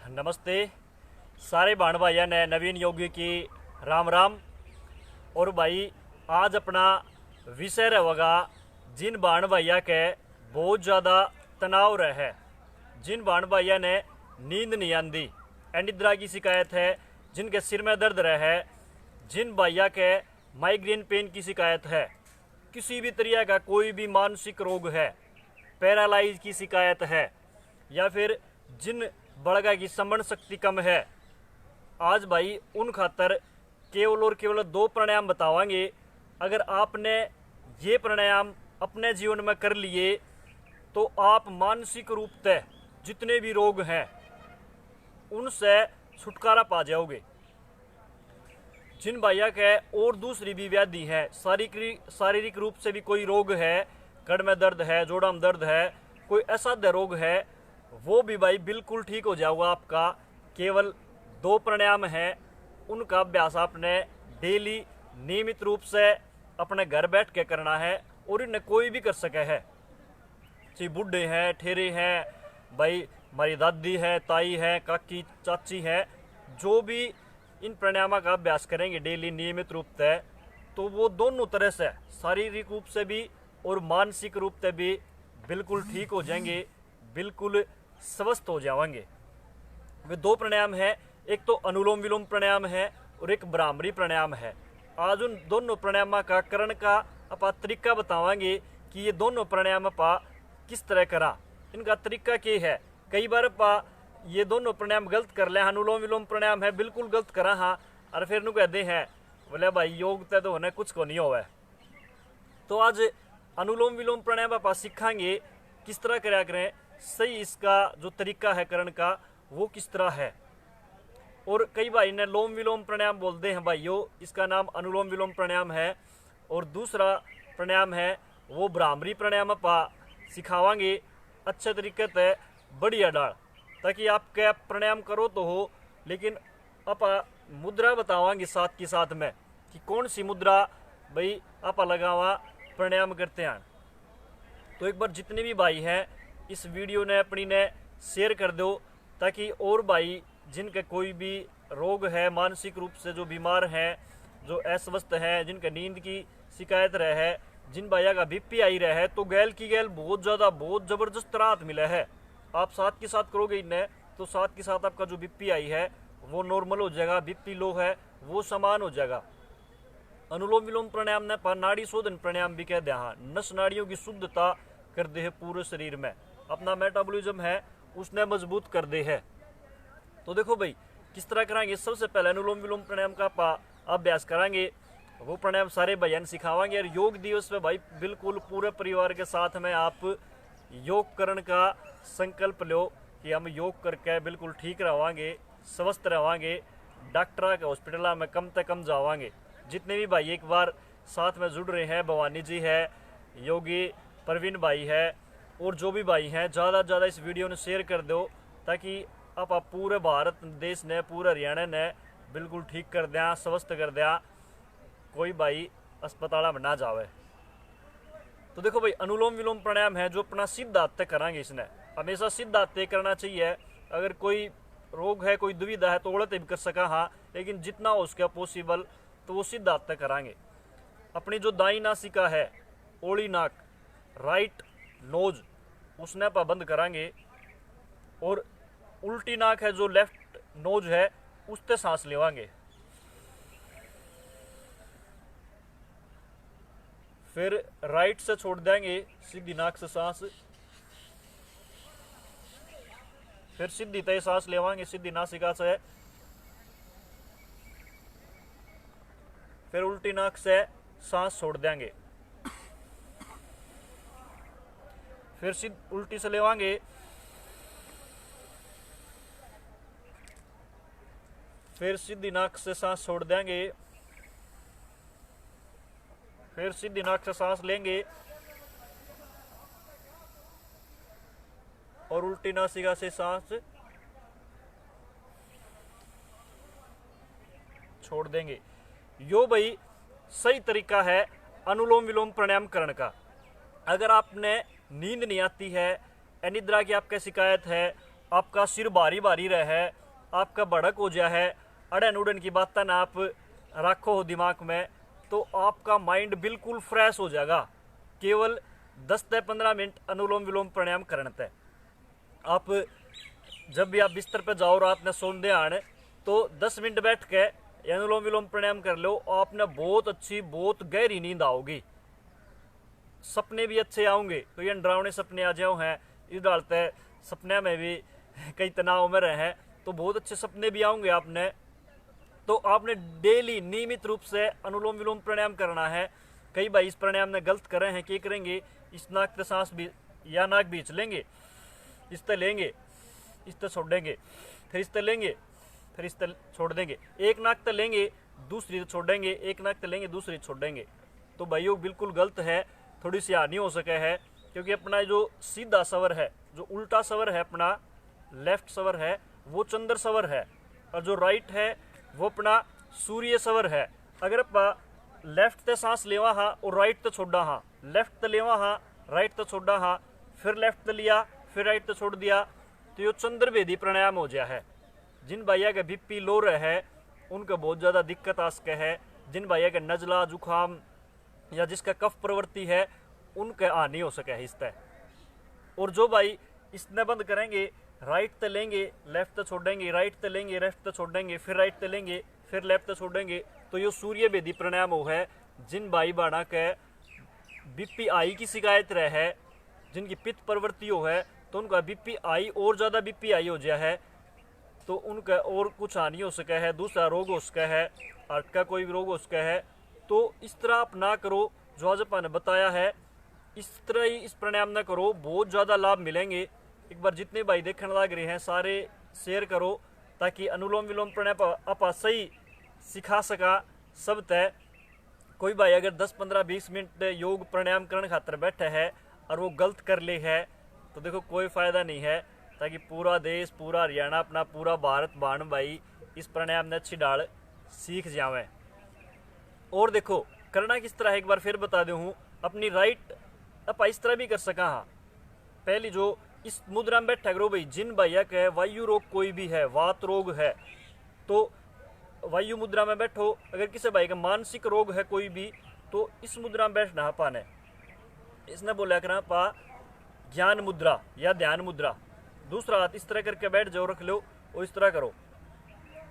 नमस्ते सारे भाण भाइयों ने नवीन योगी की राम राम। और भाई आज अपना विषय रहेगा जिन भाण भाइयों के बहुत ज़्यादा तनाव रहे, जिन भाण भाइयों ने नींद नहीं आती, अनिद्रा की शिकायत है, जिनके सिर में दर्द रहे, जिन भाइयों के माइग्रेन पेन की शिकायत है, किसी भी तरह का कोई भी मानसिक रोग है, पैरालाइज की शिकायत है, या फिर जिन बड़गा की समझ शक्ति कम है, आज भाई उन खातर केवल और केवल 2 प्राणायाम बतावांगे। अगर आपने ये प्राणायाम अपने जीवन में कर लिए तो आप मानसिक रूप से जितने भी रोग हैं उनसे छुटकारा पा जाओगे। जिन भाइयों के और दूसरी भी व्याधि है, शारीरिक रूप से भी कोई रोग है, कड़ में दर्द है, जोड़ा में दर्द है, कोई असाध्य रोग है, वो भी भाई बिल्कुल ठीक हो जाएगा आपका। केवल 2 प्राणायाम हैं, उनका अभ्यास आपने डेली नियमित रूप से अपने घर बैठ के करना है और इन्हें कोई भी कर सके है, चाहे बूढ़े हैं, ठेरे हैं, भाई हमारी दादी है, ताई है, काकी, चाची है, जो भी इन प्राणायामों का अभ्यास करेंगे डेली नियमित रूप से तो वो दोनों तरह से शारीरिक रूप से भी और मानसिक रूप से भी बिल्कुल ठीक हो जाएंगे, बिल्कुल स्वस्थ हो जाएंगे। वे 2 प्राणायाम हैं, एक तो अनुलोम विलोम प्राणायाम है और एक भ्रामरी प्राणायाम है। आज उन दोनों प्राणायाम का करण का आप तरीका बतावांगे कि ये दोनों प्राणायाम आप किस तरह करा, इनका तरीका क्या है। कई बार आप ये दोनों प्राणायाम गलत कर ले, अनुलोम विलोम प्राणायाम है बिल्कुल गलत करा हाँ, और फिर नु कहते हैं बोले भाई योग तय तो होने कुछ को नहीं होवे। तो आज अनुलोम विलोम प्राणायाम आप सीखांगे किस तरह कराया करें, सही इसका जो तरीका है करण का वो किस तरह है। और कई भाई ने लोम विलोम प्राणायाम बोलते हैं भाइयों, इसका नाम अनुलोम विलोम प्राणायाम है। और दूसरा प्राणायाम है वो भ्रामरी प्राणायाम आप सिखावांगे अच्छे तरीके से, बढ़िया डाल, ताकि आपके प्राणायाम करो तो हो, लेकिन आप मुद्रा बतावांगे साथ के साथ में कि कौन सी मुद्रा भाई आप लगावा प्राणायाम करते हैं। तो एक बार जितने भी भाई हैं इस वीडियो ने अपनी ने शेयर कर दो, ताकि और भाई जिनके कोई भी रोग है, मानसिक रूप से जो बीमार हैं, जो अस्वस्थ हैं, जिनके नींद की शिकायत रहे, जिन भाइयों का बीपी आई रहे, तो गैल की गैल बहुत ज़्यादा बहुत ज़बरदस्त राहत मिला है। आप साथ के साथ करोगे इन्हें तो साथ के साथ आपका जो बीपी आई है वो नॉर्मल हो जाएगा, बीपी लो है वो समान हो जाएगा। अनुलोम विलोम प्राणायाम ने नाड़ी शोधन प्राणायाम भी कह दिया, हाँ, नस नाड़ियों की शुद्धता कर दे है पूरे शरीर में, अपना मेटाबॉलिज्म है उसने मजबूत कर दे है। तो देखो भाई किस तरह कराएंगे। सबसे पहले अनुलोम विलोम प्राणायाम का अभ्यास कराएंगे, वो प्राणायाम सारे भाइयों सिखावाएंगे। और योग दिवस पे भाई बिल्कुल पूरे परिवार के साथ में आप योग करने का संकल्प लो कि हम योग करके बिल्कुल ठीक रहांगे, स्वस्थ रहांगे, डॉक्टर के हॉस्पिटल में कम से कम जावांगे। जितने भी भाई एक बार साथ में जुड़ रहे हैं, भवानी जी है, योगी प्रवीण भाई है, और जो भी भाई हैं ज़्यादा से ज़्यादा इस वीडियो ने शेयर कर दो, ताकि आप पूरे भारत देश ने, पूरे हरियाणा ने बिल्कुल ठीक कर दिया, स्वस्थ कर दिया, कोई भाई अस्पताल में ना जावे। तो देखो भाई अनुलोम विलोम प्राणायाम है जो अपना सीधा हाथ कराएंगे, इसने हमेशा सीधा हाथ करना चाहिए। अगर कोई रोग है, कोई दुविधा है तो उड़ते भी कर सका हाँ, लेकिन जितना हो उसका पॉसिबल तो वो सीधा हाथ कराएंगे। अपनी जो दाई नासिका है, ओली नाक, राइट नोज, उसने आप बंद कराएंगे। और उल्टी नाक है जो लेफ्ट नोज है, उससे सांस लेवांगे। फिर राइट से छोड़ देंगे सीधी नाक से सांस, फिर सीधी तय सांस लेवांगे सीधी नासिका से, फिर उल्टी नाक से सांस छोड़ देंगे, फिर उल्टी से लेवांगे, फिर सीधी नाक से सांस छोड़ देंगे, फिर सीधी नाक से सांस लेंगे और उल्टी नासिका से सांस छोड़ देंगे। यो भाई सही तरीका है अनुलोम विलोम प्राणायाम करने का। अगर आपने नींद नहीं आती है, अनिद्रा की आपकी शिकायत है आपका सिर भारी भारी रहे, आपका भड़क हो जाए है, अड़न उड़न की बात ना आप रखो हो दिमाग में, तो आपका माइंड बिल्कुल फ्रेश हो जाएगा। केवल 10 से 15 मिनट अनुलोम विलोम प्राणायाम करने तक आप जब भी आप बिस्तर पर जाओ रात में सोने आने, तो 10 मिनट बैठ के अनुलोम विलोम प्राणायाम कर लो, आपने बहुत अच्छी बहुत गहरी नींद आओगी। सपने भी अच्छे आएंगे, तो ये डरावने सपने आ जाओ हैं इस डालते सपने में भी कई तनाव में रहे हैं, तो बहुत अच्छे सपने भी आएंगे आपने। तो आपने डेली नियमित रूप से अनुलोम विलोम प्राणायाम करना है। कई भाई इस प्राणायाम में गलत कर रहे हैं, क्या करेंगे, इस नाक पे सांस भी या नाक बीच लेंगे, इस तरह लेंगे, इस तरह छोड़ देंगे, फिर इस तरह लेंगे, फिर इस तरह छोड़ देंगे, एक नाक तक लेंगे दूसरी छोड़ देंगे, एक नाक तक लेंगे दूसरी छोड़ देंगे। तो भाइयों बिल्कुल गलत है, थोड़ी सी हानि हो सके है, क्योंकि अपना जो सीधा सवर है, जो उल्टा सवर है अपना लेफ्ट सवर है, वो चंद्र सवर है, और जो राइट है वो अपना सूर्य सवर है। अगर आप लेफ्ट ते सांस लेवा हाँ और राइट ते छोड़ा हाँ, लेफ्ट ते लेवा हाँ राइट ते छोड़ा हाँ, फिर लेफ्ट ते लिया फिर राइट ते छोड़ दिया, तो ये चंद्रभेदी प्राणायाम हो गया है। जिन भैया का बीपी लो रहे उनको बहुत ज़्यादा दिक्कत आ सके है, जिन भैया का नजला जुकाम या जिसका कफ प्रवृत्ति है उनके हानि हो सके है इससे। और जो भाई इसने बंद करेंगे, राइट ते लेंगे लेफ्ट ते छोड़ेंगे, राइट ते लेंगे लेफ्ट ते छोड़ेंगे, फिर राइट ते लेंगे फिर लेफ्ट ते छोड़ेंगे, तो ये सूर्य भेदी प्राणायाम हो है। जिन भाई बाणा के बीपी आई की शिकायत रहे, जिनकी पित्त प्रवृत्ति हो है, तो उनका बीपी आई और ज़्यादा बीपी आई हो जाए है, तो उनका और कुछ हानि हो सके है, दूसरा रोग हो सके है, हार्ट का कोई भी रोग हो सके है। तो इस तरह आप ना करो, जो आज अपन ने बताया है इस तरह ही इस प्राणायाम ना करो, बहुत ज़्यादा लाभ मिलेंगे। एक बार जितने भाई देखने लग रहे हैं सारे शेयर करो, ताकि अनुलोम विलोम प्राणायाम आप सही सिखा सका सब तय। कोई भाई अगर 10-15-20 मिनट योग प्राणायाम करने खातर बैठे है और वो गलत कर ले है, तो देखो कोई फ़ायदा नहीं है, ताकि पूरा देश पूरा हरियाणा अपना पूरा भारत बाण भाई इस प्राणायाम ने अच्छी डाल सीख जावे। और देखो करना किस तरह है एक बार फिर बता दूँ, अपनी राइट आप इस तरह भी कर सका हाँ। पहली जो इस मुद्रा में बैठा करो भाई, जिन भैया के वायु रोग कोई भी है, वात रोग है, तो वायु मुद्रा में बैठो। अगर किसी भाई का मानसिक रोग है कोई भी, तो इस मुद्रा में बैठना है पाने। इसने बोला करा पा ज्ञान मुद्रा या ध्यान मुद्रा। दूसरा हाथ इस तरह करके बैठ जाओ, रख लो और इस तरह करो।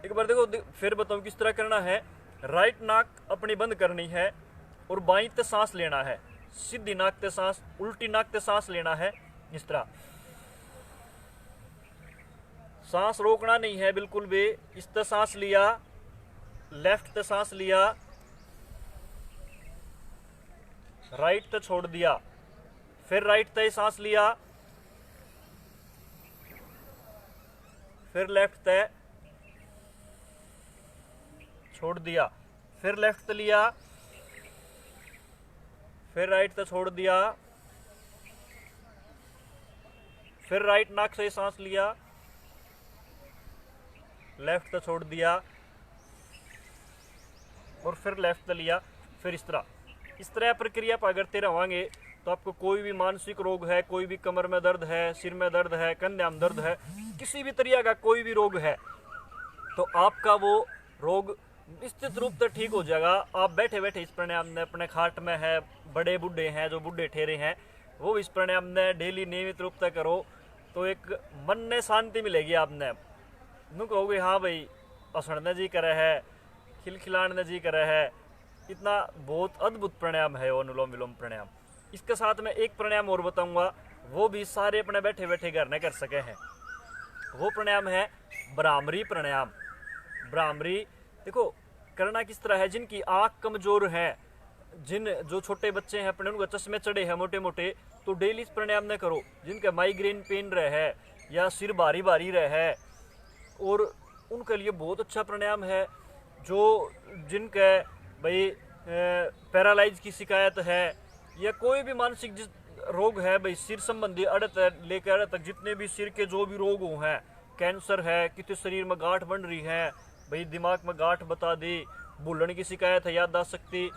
एक बार देखो फिर बताऊँ किस तरह करना है। राइट नाक अपनी बंद करनी है और बाईं ते सांस लेना है, सीधी नाक ते सांस, उल्टी नाक ते सांस लेना है। इस तरह सांस रोकना नहीं है बिल्कुल भी। इस ते सांस लिया, लेफ्ट ते सांस लिया, राइट ते छोड़ दिया, फिर राइट ते सांस लिया, फिर लेफ्ट ते छोड़ दिया, फिर लेफ्ट ते लिया, फिर राइट ते छोड़ दिया, फिर राइट नाक से सांस लिया, लेफ्ट ते छोड़ दिया और फिर लेफ्ट ते लिया। फिर इस तरह प्रक्रिया पर करते रहेंगे तो आपको कोई भी मानसिक रोग है, कोई भी कमर में दर्द है, सिर में दर्द है, कंधे में दर्द है, किसी भी तरह का कोई भी रोग है, तो आपका वो रोग निश्चित रूप से ठीक हो जाएगा। आप बैठे बैठे इस प्राणायाम में अपने खाट में है, बड़े बूढ़े हैं जो बूढ़े ठहरे हैं, वो इस प्राणायाम में डेली नियमित रूप से करो, तो एक मन में शांति मिलेगी। आपने नु कहोगे हाँ भाई हंसने जी करे है, खिलखिलाने जी करे है। इतना बहुत अद्भुत प्राणायाम है वो अनुलोम विलोम प्राणायाम। इसके साथ में एक प्राणायाम और बताऊंगा, वो भी सारे अपने बैठे बैठे घर में कर सके हैं। वो प्राणायाम है भ्रामरी प्राणायाम। भ्रामरी देखो करना किस तरह है, जिनकी आँख कमजोर है, जो छोटे बच्चे हैं अपने, उनको चश्मे चढ़े हैं मोटे मोटे, तो डेली इस प्राणायाम न करो। जिनका माइग्रेन पेन रहे या सिर भारी भारी रहे, और उनके लिए बहुत अच्छा प्राणायाम है। जो जिनके भाई पैरालाइज की शिकायत है या कोई भी मानसिक रोग है, भाई सिर संबंधी अड़त लेकर अड़त तक जितने भी सिर के जो भी रोग हो हैं, कैंसर है, किसी शरीर में गांठ बन रही है, भाई दिमाग में गांठ बता दी, भूलने की शिकायत है, याददाश्त शक्ति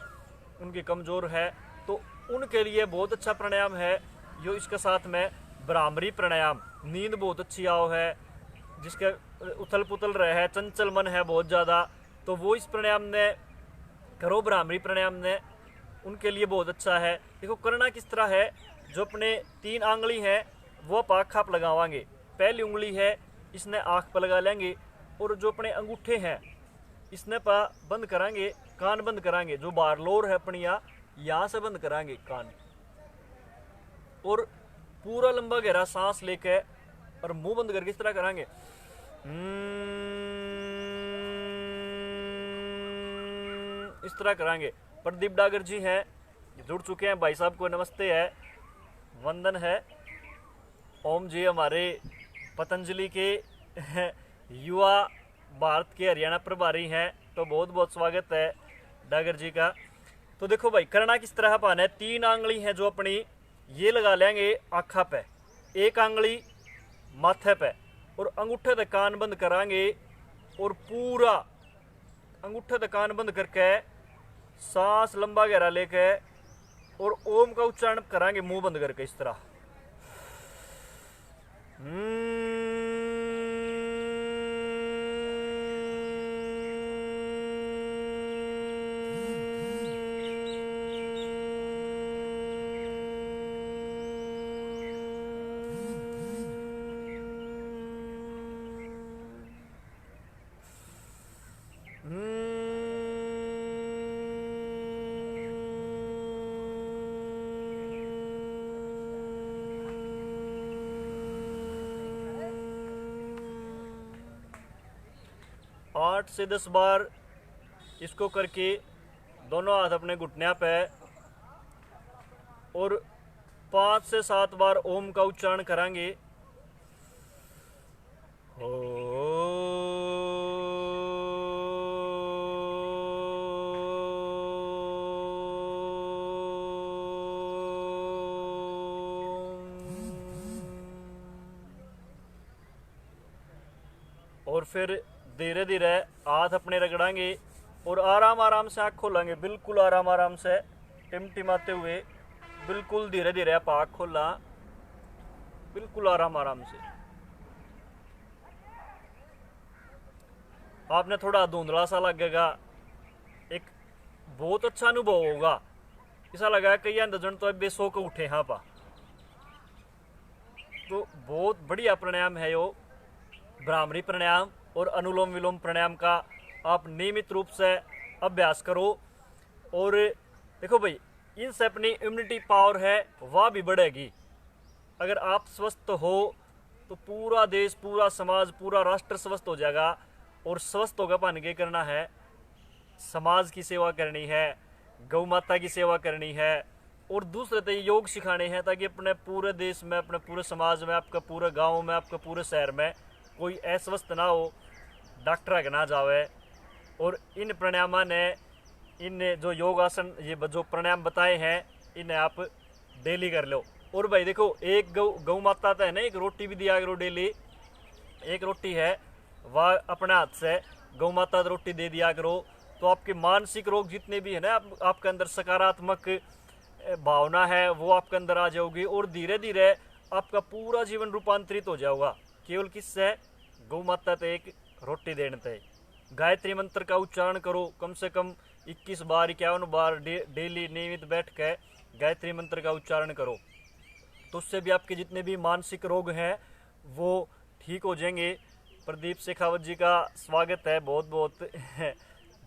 उनकी कमज़ोर है, तो उनके लिए बहुत अच्छा प्राणायाम है। जो इसके साथ में भ्रामरी प्राणायाम, नींद बहुत अच्छी आओ है, जिसके उथल पुथल रहे है, चंचल मन है बहुत ज़्यादा, तो वो इस प्राणायाम ने करो, भ्रामरी प्राणायाम ने उनके लिए बहुत अच्छा है। देखो करना किस तरह है, जो अपने 3 आंगली है वो आप आँख आप लगावांगे, पहली उंगली है इसने आँख पर लगा लेंगे, और जो अपने अंगूठे हैं इसने पा बंद करांगे, कान बंद करांगे, जो बार लोर है अपनी यहाँ से बंद करांगे कान, और पूरा लंबा गहरा सांस लेके और मुंह बंद करके इस तरह करांगे। इस तरह करांगे। प्रदीप डागर जी हैं, जुड़ चुके हैं, भाई साहब को नमस्ते है, वंदन है। ओम जी हमारे पतंजलि के युवा भारत के हरियाणा प्रभारी हैं, तो बहुत बहुत स्वागत है डागर जी का। तो देखो भाई करना किस तरह पाना है, 3 आंगली हैं जो अपनी ये लगा लेंगे आँखा पे, 1 आंगली माथे पे, और अंगूठे तक कान बंद करांगे, और पूरा अंगूठे तक कान बंद करके सांस लंबा गहरा लेके और ओम का उच्चारण करांगे मुंह बंद करके इस तरह। आठ से 10 बार इसको करके दोनों हाथ अपने घुटने पे, और 5 से 7 बार ओम का उच्चारण करांगे। और फिर धीरे धीरे हाथ अपने रगड़ांगे और आराम आराम से आँख खोलेंगे, बिल्कुल आराम आराम से टिमटिमाते हुए, बिल्कुल धीरे धीरे आप आँख खोलना, बिल्कुल आराम आराम से। आपने थोड़ा धुंधला सा लगेगा, एक बहुत अच्छा अनुभव होगा, ऐसा लगा कई अंधजन तो अब सो को उठे हाँ पा। तो बहुत बढ़िया प्राणायाम है यो भ्रामरी प्राणायाम, और अनुलोम विलोम प्राणायाम का आप नियमित रूप से अभ्यास करो। और देखो भाई इनसे अपनी इम्यूनिटी पावर है वह भी बढ़ेगी। अगर आप स्वस्थ हो तो पूरा देश, पूरा समाज, पूरा राष्ट्र स्वस्थ हो जाएगा। और स्वस्थ होगा पाने के करना है, समाज की सेवा करनी है, गौ माता की सेवा करनी है, और दूसरे तो योग सिखाने हैं, ताकि अपने पूरे देश में, अपने पूरे समाज में, आपका पूरे गाँव में, आपके पूरे शहर में कोई अस्वस्थ ना हो, डॉक्टर ना जावे। और इन प्राणायाम ने, इन जो योगासन, ये जो प्राणायाम बताए हैं, इन्हें आप डेली कर लो। और भाई देखो एक गौ माता तो है ना, एक रोटी भी दिया करो डेली, एक रोटी है वह अपने हाथ से गौ माता रोटी दे दिया करो, तो आपके मानसिक रोग जितने भी है ना, आपके अंदर सकारात्मक भावना है वो आपके अंदर आ जाओगी, और धीरे धीरे आपका पूरा जीवन रूपांतरित हो जाएगा। केवल किससे? गौ माता तो एक रोटी देने थे। गायत्री मंत्र का उच्चारण करो, कम से कम 21 बार 51 बार डेली नियमित बैठ के गायत्री मंत्र का उच्चारण करो, तो उससे भी आपके जितने भी मानसिक रोग हैं वो ठीक हो जाएंगे। प्रदीप शेखावत जी का स्वागत है, बहुत बहुत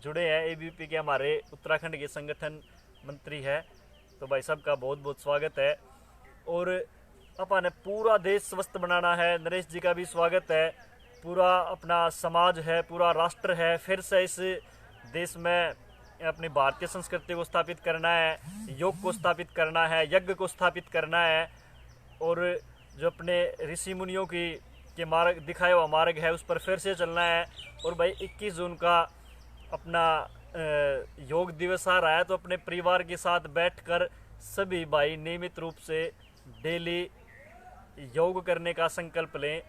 जुड़े हैं, एबीपी के हमारे उत्तराखंड के संगठन मंत्री है, तो भाई साहब का बहुत बहुत स्वागत है। और अपन पूरा देश स्वस्थ बनाना है, नरेश जी का भी स्वागत है। पूरा अपना समाज है, पूरा राष्ट्र है, फिर से इस देश में अपनी भारतीय संस्कृति को स्थापित करना है, योग को स्थापित करना है, यज्ञ को स्थापित करना है, और जो अपने ऋषि मुनियों की के मार्ग दिखाया हुआ मार्ग है उस पर फिर से चलना है। और भाई 21 जून का अपना योग दिवस आ रहा है, तो अपने परिवार के साथ बैठकर सभी भाई नियमित रूप से डेली योग करने का संकल्प लें,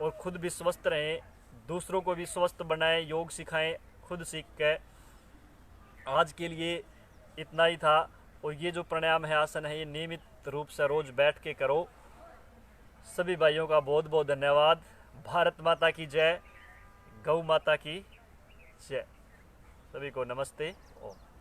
और खुद भी स्वस्थ रहें, दूसरों को भी स्वस्थ बनाएं, योग सिखाएं, खुद सीख के। आज के लिए इतना ही था। और ये जो प्राणायाम है, आसन है, ये नियमित रूप से रोज़ बैठ के करो, सभी भाइयों का बहुत बहुत धन्यवाद। भारत माता की जय, गौ माता की जय। सभी को नमस्ते। ओम।